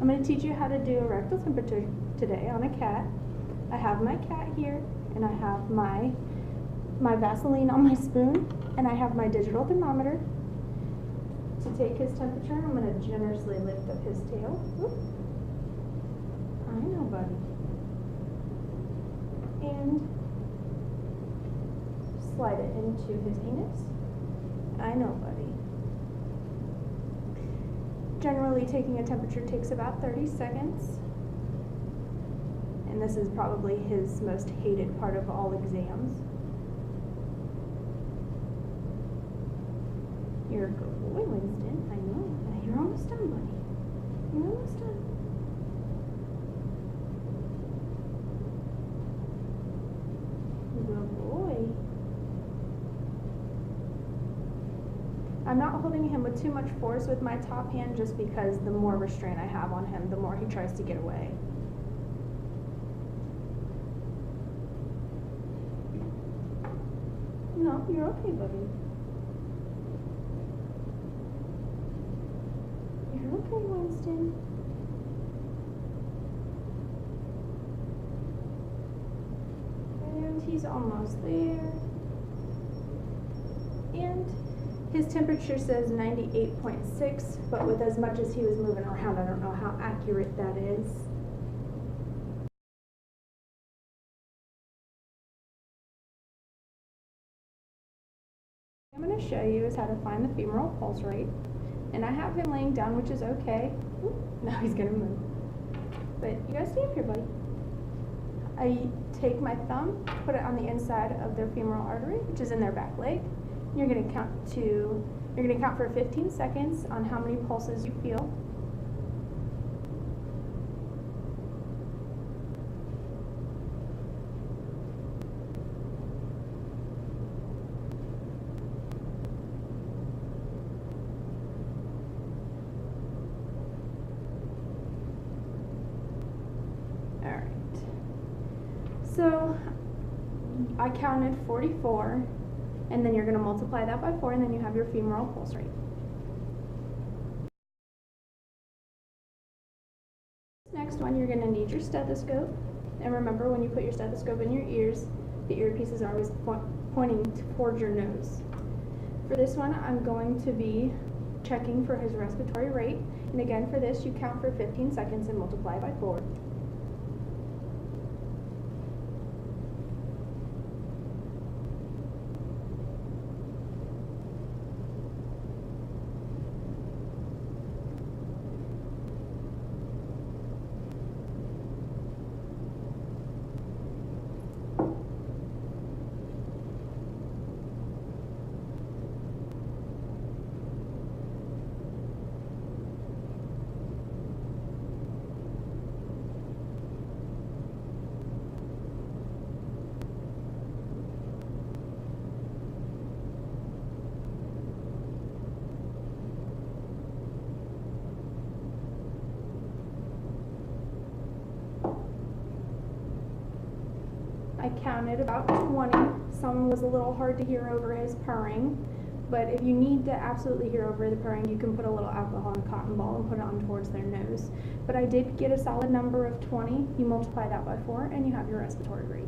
I'm going to teach you how to do a rectal temperature today on a cat. I have my cat here, and I have my Vaseline on my spoon, and I have my digital thermometer. To take his temperature, I'm going to generously lift up his tail. Oop. I know, buddy. And slide it into his anus. I know, buddy. Generally, taking a temperature takes about 30 seconds. And this is probably his most hated part of all exams. You're a good boy, Winston. I know. You're almost done, buddy. You're almost done. Good boy. I'm not holding him with too much force with my top hand just because the more restraint I have on him, the more he tries to get away. No, you're okay, buddy. You're okay, Winston. And he's almost there. And his temperature says 98.6, but with as much as he was moving around, I don't know how accurate that is. What I'm going to show you is how to find the femoral pulse rate. And I have him laying down, which is okay. Ooh, now he's going to move. But you gotta stay up here, buddy. I take my thumb, put it on the inside of their femoral artery, which is in their back leg. You're going to count for 15 seconds on how many pulses you feel. All right. So I counted 44. And then you're going to multiply that by 4, and then you have your femoral pulse rate. Next one, you're going to need your stethoscope. And remember, when you put your stethoscope in your ears, the earpiece is always pointing towards your nose. For this one, I'm going to be checking for his respiratory rate. And again, for this, you count for 15 seconds and multiply by 4. I counted about 20. Some was a little hard to hear over his purring, but if you need to absolutely hear over the purring, you can put a little alcohol in a cotton ball and put it on towards their nose. But I did get a solid number of 20. You multiply that by 4 and you have your respiratory rate.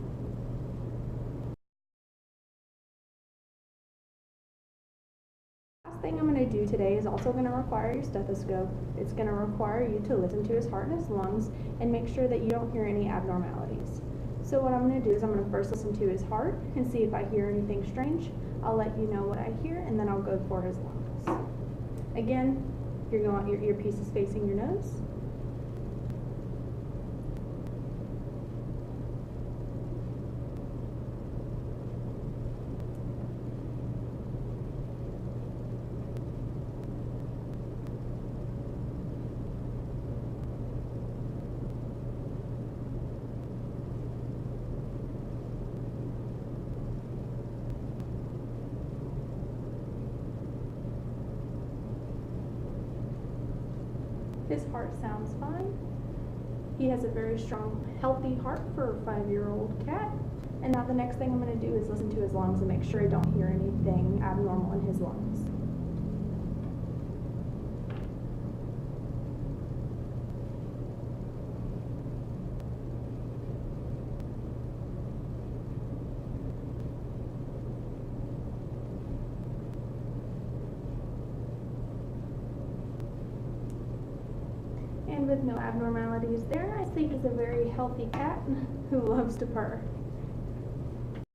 Last thing I'm going to do today is also going to require your stethoscope. It's going to require you to listen to his heart and his lungs and make sure that you don't hear any abnormalities. So what I'm going to do is I'm going to first listen to his heart and see if I hear anything strange. I'll let you know what I hear, and then I'll go for his lungs. Again, your earpiece is facing your nose. His heart sounds fine. He has a very strong, healthy heart for a 5-year-old cat. And now the next thing I'm going to do is listen to his lungs and make sure I don't hear anything abnormal in his lungs. and with no abnormalities there, I think is a very healthy cat who loves to purr.